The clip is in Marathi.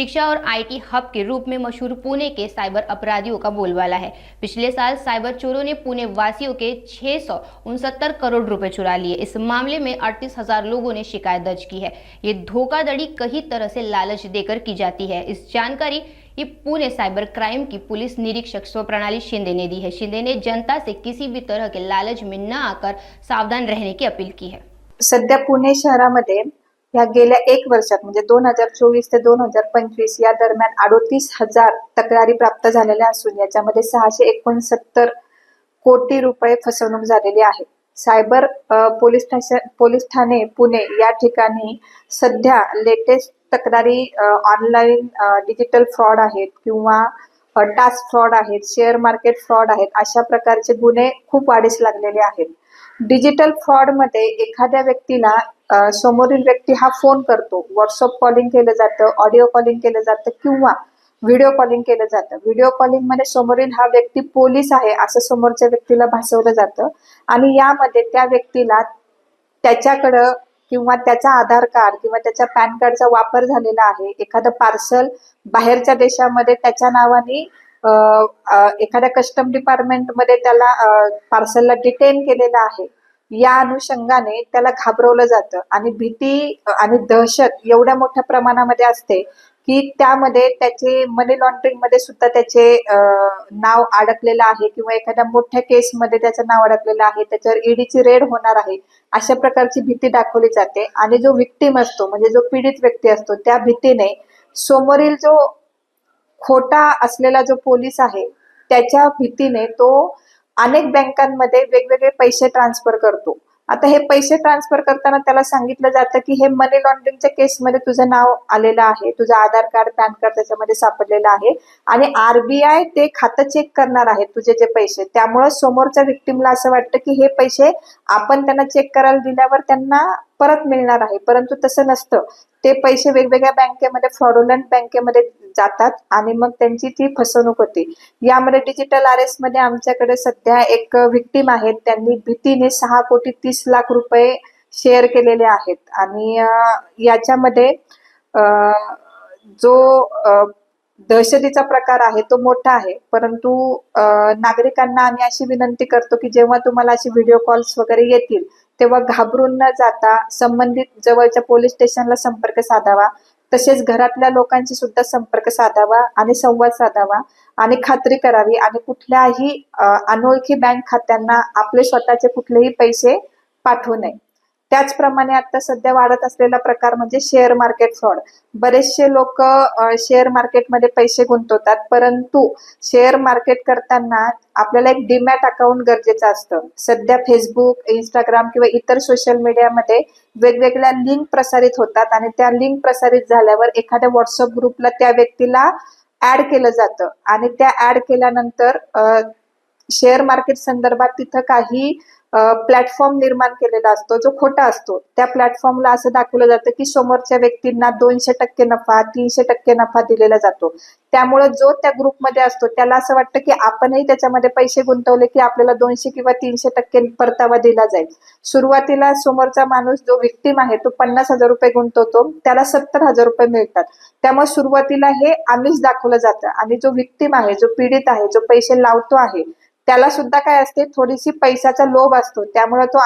शिक्षा और आईटी हब के रूप में मशहूर पुणे के साइबर अपराधियों का बोलबाला है। पिछले साल साइबर चोरों ने पुणे वासियों के 669 करोड़ रुपए चुरा लिए। इस मामले में 38,000 लोगों ने शिकायत दर्ज की है। ये धोखाधड़ी कई तरह से लालच देकर की जाती है। इस जानकारी ये पुणे साइबर क्राइम की पुलिस निरीक्षक स्वप्रणाली शिंदे ने दी है। शिंदे ने जनता से किसी भी तरह के लालच में न आकर सावधान रहने की अपील की है। सध्या पुणे शहरामध्ये या गेल्या 1 वर्षात म्हणजे 2024 ते 2025 या दरम्यान 38,000 तक्रारी प्राप्त झालेल्या असून याच्यामध्ये 669 कोटी रुपये फसवणूक झालेली आहे। सायबर पोलीस ठाणे पुणे या ठिकाणी सध्या लेटेस्ट तक्रारी ऑनलाईन डिजिटल फ्रॉड आहेत किंवा टास्क फ्रॉड आहेत, शेअर मार्केट फ्रॉड आहेत, अशा प्रकारचे गुन्हे खूप वाढीस लागलेले आहेत। डिजिटल फ्रॉड मध्ये एखाद्या व्यक्तीला समोरील व्यक्ती हा फोन करतो, व्हॉट्सअप कॉलिंग केलं जातं, ऑडिओ कॉलिंग केलं जातं किंवा व्हिडिओ कॉलिंग केलं जातं। व्हिडिओ कॉलिंग मध्ये समोरील हा व्यक्ती पोलीस आहे असं समोरच्या व्यक्तीला भासवलं जातं आणि यामध्ये त्या व्यक्तीला त्याच्याकडं किंवा त्याचा आधार कार्ड किंवा त्याच्या पॅन कार्डचा वापर झालेला आहे। एखादं पार्सल बाहेरच्या देशामध्ये त्याच्या नावाने एखाद्या कस्टम डिपार्टमेंट मध्ये त्याला पार्सलला डिटेन केलेलं आहे। या अनुषंगाने त्याला घाबरवलं जातं आणि भीती आणि दहशत एवढ्या मोठ्या प्रमाणामध्ये असते की त्यामध्ये त्याचे मनी लॉन्ड्रिंग मध्ये सुद्धा त्याचे नाव अडकलेलं आहे किंवा एखाद्या मोठ्या केसमध्ये त्याचं नाव अडकलेलं आहे, त्याच्यावर ईडीची रेड होणार आहे, अशा प्रकारची भीती दाखवली जाते। आणि जो विक्टिम असतो म्हणजे जो पीडित व्यक्ती असतो त्या भीतीने समोरील जो खोटा असलेला जो पोलीस आहे त्याच्या भीतीने तो अनेक बँकांमध्ये वेगवेगळे पैसे ट्रान्सफर करतो। आता हे पैसे ट्रान्सफर करताना त्याला सांगितलं जातं की हे मनी लॉन्ड्रिंगच्या केसमध्ये तुझं नाव आलेलं आहे, तुझं आधार कार्ड पॅन कार्ड त्याच्यामध्ये सापडलेलं आहे आणि आरबीआय ते खातं चेक करणार आहे तुझे जे पैसे। त्यामुळे समोरच्या विक्टिमला असं वाटतं की हे पैसे आपण त्यांना चेक करायला दिल्यावर त्यांना परत मिळणार आहे, परंतु तसं नसतं। ते पैसे वेगवेगळ्या बँकेमध्ये फ्रॉडुलंट बँकेमध्ये जातात आणि मग त्यांची ती फसवणूक होते। यामध्ये डिजिटल अरेस्ट मध्ये आमच्याकडे सध्या एक विक्टिम आहेत, त्यांनी भीतीने 6,30,00,000 रुपये शेअर केलेले आहेत आणि याच्यामध्ये जो दहशतीचा प्रकार आहे तो मोठा आहे। परंतु नागरिकांना आम्ही अशी विनंती करतो की जेव्हा तुम्हाला अशी व्हिडिओ कॉल्स वगैरे येतील तेव्हा घाबरून न जाता संबंधित जवळच्या पोलीस स्टेशनला संपर्क साधावा, तसेच घरातल्या लोकांशी सुद्धा संपर्क साधावा आणि संवाद साधावा आणि खात्री करावी आणि कुठल्याही अनोळखी बँक खात्यांना आपले स्वतःचे कुठलेही पैसे पाठवू नये। त्याचप्रमाणे आता सध्या वाढत असलेला प्रकार म्हणजे शेअर मार्केट फ्रॉड। बरेचसे लोक शेअर मार्केटमध्ये पैसे गुंतवतात, परंतु शेअर मार्केट करताना आपल्याला एक डीमॅट अकाउंट गरजेचं असतं। सध्या फेसबुक, इंस्टाग्राम किंवा इतर सोशल मीडियामध्ये वेगवेगळ्या लिंक प्रसारित होतात आणि त्या लिंक प्रसारित झाल्यावर एखाद्या व्हॉट्सअप ग्रुपला त्या व्यक्तीला ऍड केलं जातं आणि त्या ऍड केल्यानंतर शेअर मार्केट संदर्भात तिथं काही प्लॅटफॉर्म निर्माण केलेला असतो जो खोटा असतो। त्या प्लॅटफॉर्मला असं दाखवलं जातं की समोरच्या व्यक्तींना 200% नफा, 300% नफा दिलेला जातो। त्यामुळे जो त्या ग्रुपमध्ये असतो त्याला असं वाटतं की आपणही त्याच्यामध्ये पैसे गुंतवले की आपल्याला 200 किंवा 300% परतावा दिला जाईल। सुरुवातीला समोरचा माणूस जो विक्टिम आहे तो 50,000 रुपये गुंतवतो, त्याला 70,000 रुपये मिळतात। त्यामुळे सुरुवातीला हे आमिष दाखवलं जातं आणि जो विक्टिम आहे, जो पीडित आहे, जो पैसे लावतो आहे त्याला सुद्धा काय असते, थोडीशी पैशाचा लोभ असतो, त्यामुळे तो